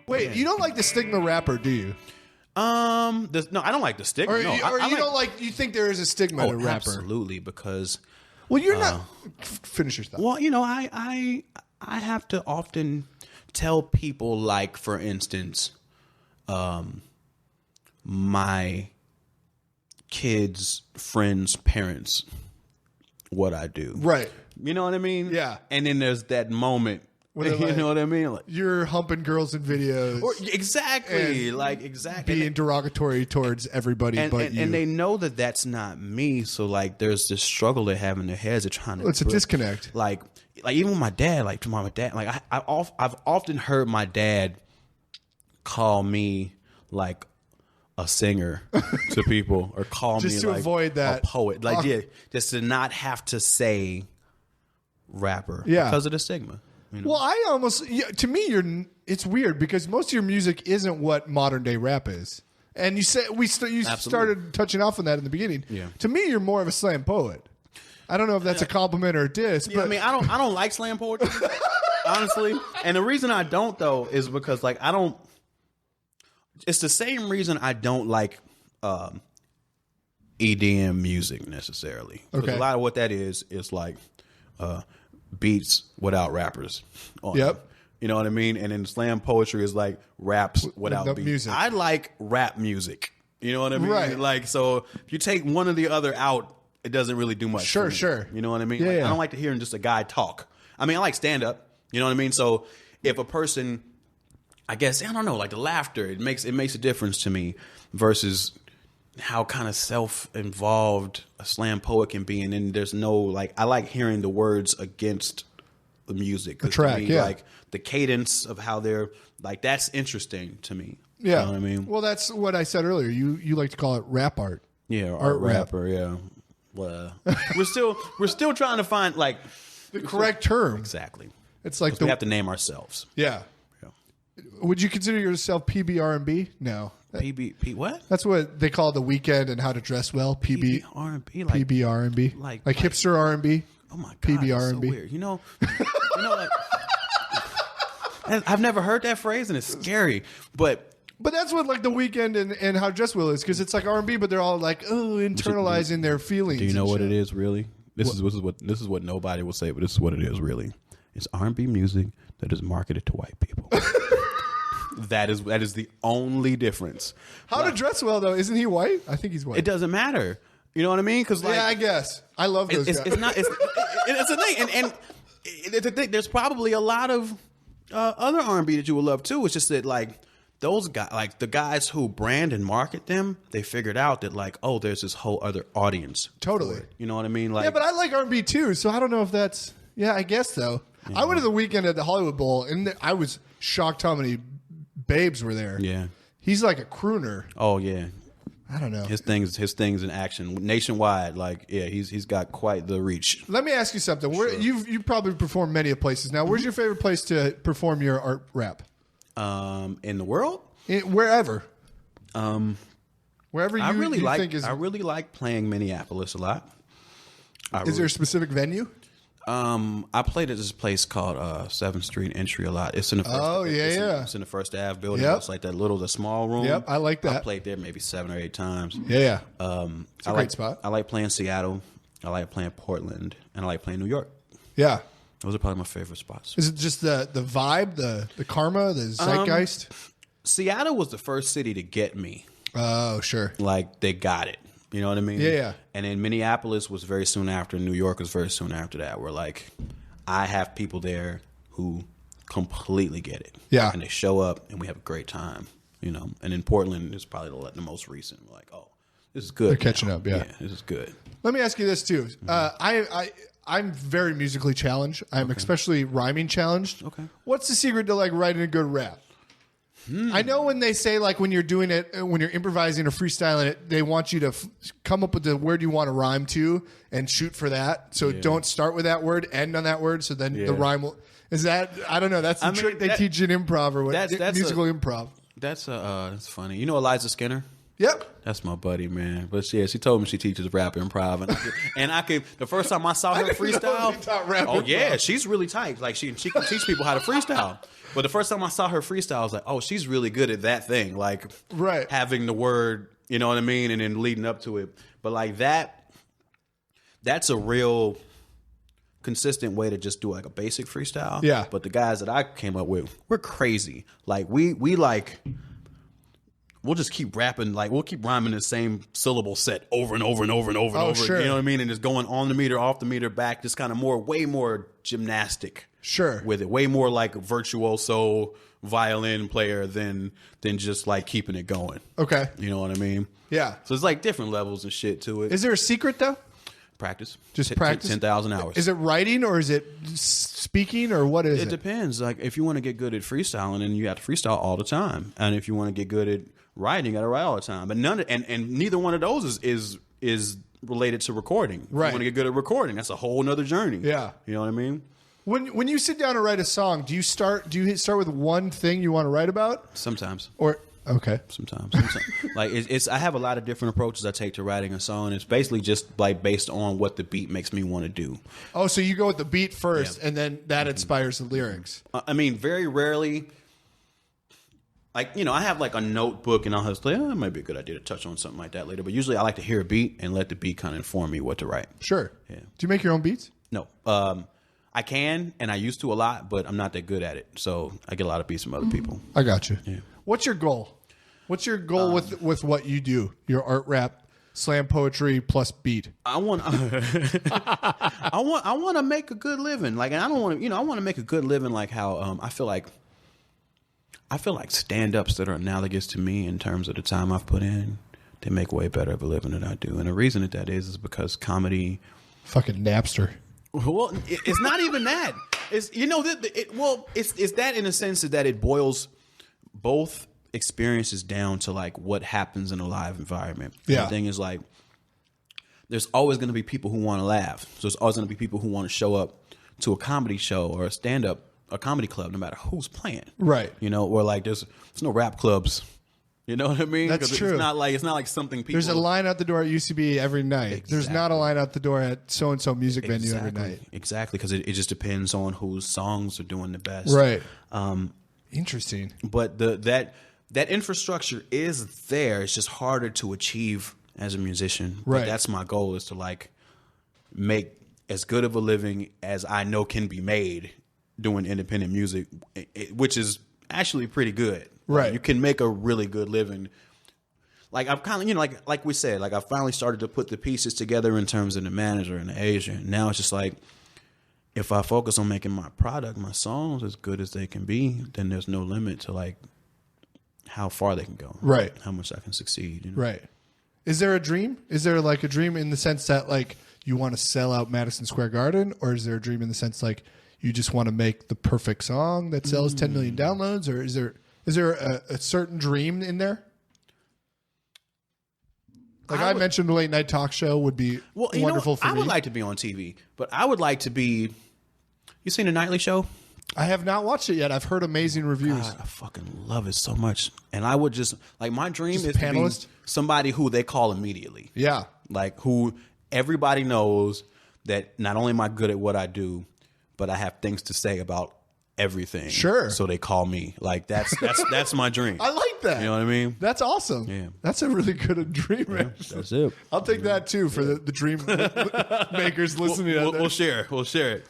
Wait, you don't like the Stigma rapper, do you? No, I don't like the Stigma. Or, No, you don't like? You think there is a stigma to rapper? Absolutely, because Well, you're not. Finish your stuff. well, you know, I have to often tell people, like, for instance, my kids' friends' parents, what I do. Right. You know what I mean? Yeah. And then there's that moment. You like, know what I mean? Like, you're humping girls in videos. exactly. Like, exactly. Being derogatory towards everybody but you. And they know that that's not me. So, like, there's this struggle they have in their heads. They're trying to. It's a disconnect. Like even with my dad, like to my dad, like I've often heard my dad call me like a singer to people, or call Just me to like avoid that. a poet, like just to not have to say rapper, Yeah. because of the stigma. You know? Well, I almost to me it's weird because most of your music isn't what modern day rap is. And you said you started touching off on that in the beginning. Yeah. To me, you're more of a slam poet. I don't know if that's a compliment or a diss, but I mean, I don't like slam poetry, honestly. And the reason I don't, though, is because, like, I don't. It's the same reason I don't like EDM music necessarily. Because a lot of what that is like beats without rappers on Yep. it. You know what I mean? And then slam poetry is like raps without no beats. music. I like rap music. You know what I mean? Right. Like, so if you take one or the other out, it doesn't really do much. Sure, for me. sure. You know what I mean? Yeah, Like, yeah. I don't like to hear just a guy talk. I mean, I like stand up. You know what I mean? So if a person, I guess, I don't know, like the laughter, it makes a difference to me versus how kind of self-involved a slam poet can be. And then there's no, like, I like hearing the words against the music. 'Cause track, to me, yeah. like the cadence of how they're, like, that's interesting to me. yeah. You know what I mean? Well, that's what I said earlier. You like to call it rap art. Yeah, art rap. rapper, yeah. Well, we're still trying to find, like, The correct term. exactly. It's like We have to name ourselves. yeah. Yeah. Would you consider yourself PBR&B? No. P what? That's what they call The Weeknd and How to Dress Well. R&B, like PBR&B. like hipster R&B. oh my god, PBR&B. so weird. You know, like, I've never heard that phrase, and it's scary. But that's what like The Weeknd and How to Dress Well is, because it's like R&B, but they're all like internalizing their feelings. do you know and what shit. it is really? This is what nobody will say, but this is what it is really. It's R&B music that is marketed to white people. That is the only difference. How to Dress Well though? Isn't he white? I think he's white. It doesn't matter. You know what I mean? Because, like, yeah, I guess I love those guys. it's not. It's a thing, and it's a thing. There's probably a lot of other R&B that you will love too. It's just that, like, those guys, like the guys who brand and market them, they figured out that, like, oh, there's this whole other audience. Totally. for it. You know what I mean? Like, Yeah, but I like R&B too, so I don't know if that's. Yeah, I guess so. I went to The Weeknd at the Hollywood Bowl, and I was shocked how many babes were there. yeah. He's like a crooner. Oh yeah. I don't know. His things in action nationwide. Like, yeah, he's got quite the reach. Let me ask you something. Where you've probably performed many of places now. Where's your favorite place to perform your art rap? In the world, Wherever. Wherever I really like. think is. I really like playing Minneapolis a lot. Is there a specific venue? I played at this place called 7th Street Entry a lot. It's in the first, it's in the First Ave building. Yep. It's like the small room. Yep, I like that. I played there maybe 7 or 8 times. Yeah. It's a great spot. I like playing Seattle. I like playing Portland, and I like playing New York. Yeah. Those are probably my favorite spots. Is it just the vibe, the karma, the zeitgeist? Seattle was the first city to get me. Oh, sure. Like, they got it. You know what I mean? Yeah, yeah. And then Minneapolis was very soon after. New York was very soon after that. Where, like, I have people there who completely get it. Yeah. And they show up, and we have a great time. You know. And in Portland is probably the most recent. We're like, oh, this is good. They're catching up, yeah. This is good. Let me ask you this too. I'm very musically challenged. I'm especially rhyming challenged. Okay. What's the secret to like writing a good rap? I know when they say like when you're doing it, when you're improvising or freestyling it, they want you to come up with the word you want to rhyme to and shoot for that. So don't start with that word, end on that word. So then the rhyme will. Is that I don't know. That's the trick they teach in improv or what? That's musical improv. That's funny. You know Eliza Skinner? Yep. That's my buddy, man. But yeah, she told me she teaches rap improv, and I could. The first time I saw her freestyle, oh yeah, she's really tight. Like she can teach people how to freestyle. But the first time I saw her freestyle, I was like, oh, she's really good at that thing. Like having the word, you know what I mean, and then leading up to it. But like that's a real consistent way to just do like a basic freestyle. Yeah. But the guys that I came up with, we're crazy. Like we like. We'll just keep rapping, like we'll keep rhyming the same syllable set over and over and over and over and over. Sure. You know what I mean? And just going on the meter, off the meter, back, just kind of way more gymnastic. Sure. With it. Way more like a virtuoso violin player than just like keeping it going. Okay. You know what I mean? Yeah. So it's like different levels and shit to it. Is there a secret though? Practice. Just practice? 10,000 hours. Is it writing or is it speaking or what is it? It depends. Like if you want to get good at freestyling, then you have to freestyle all the time. And if you want to get good at writing, you got to write all the time. But and neither one of those is related to recording. If right. you want to get good at recording, that's a whole nother journey. Yeah. You know what I mean? When you sit down to write a song, do you start with one thing you want to write about? Sometimes. Or okay. Sometimes. Like it's I have a lot of different approaches I take to writing a song. It's basically just like based on what the beat makes me want to do. Oh, so you go with the beat first, and then that inspires the lyrics. I mean, very rarely. Like, you know, I have like a notebook and I'll have to it might be a good idea to touch on something like that later. But usually I like to hear a beat and let the beat kind of inform me what to write. Sure. Yeah. Do you make your own beats? No. I can, and I used to a lot, but I'm not that good at it. So I get a lot of beats from other people. I got you. Yeah. What's your goal? What's your goal with what you do? Your art rap, slam poetry plus beat. I want to make a good living. Like, and I don't want to, I want to make a good living like how I feel like stand-ups that are analogous to me in terms of the time I've put in, they make way better of a living than I do. And the reason that is because comedy... Fucking Napster. Well, it's not even that. It's, it's that in a sense that it boils both experiences down to like what happens in a live environment. Yeah. The thing is like, there's always going to be people who want to laugh. So there's always going to be people who want to show up to a comedy show or a comedy club, no matter who's playing. Right. Or like there's no rap clubs. You know what I mean? That's true. It's not like something people. There's a line out the door at UCB every night. Exactly. There's not a line out the door at so and so music venue every night. Exactly, because it just depends on whose songs are doing the best. Right. Interesting. But that infrastructure is there. It's just harder to achieve as a musician. Right. But that's my goal, is to like make as good of a living as I know can be made doing independent music, which is actually pretty good. Right. You can make a really good living. Like I've kind of, like we said, like I finally started to put the pieces together in terms of the manager and the agent. Now it's just like, if I focus on making my product, my songs as good as they can be, then there's no limit to like how far they can go. Right. How much I can succeed. Right. Is there a dream? Is there like a dream in the sense that like you want to sell out Madison Square Garden, or is there a dream in the sense like you just want to make the perfect song that sells 10 million downloads, or is there a certain dream in there? Like I mentioned, the late night talk show would be wonderful for me. I would like to be on TV, but I would like to be. You seen The Nightly Show? I have not watched it yet. I've heard amazing reviews. God, I fucking love it so much, and I would just like my dream Just is to panelist? be somebody who they call immediately. Yeah. Like who everybody knows that not only am I good at what I do, but I have things to say about everything. Sure. So they call me. Like that's my dream. I like that. You know what I mean? That's awesome. Yeah. That's a really good dream. Yeah, that's it. I'll take that too for the dream makers listening. We'll share it. We'll share it.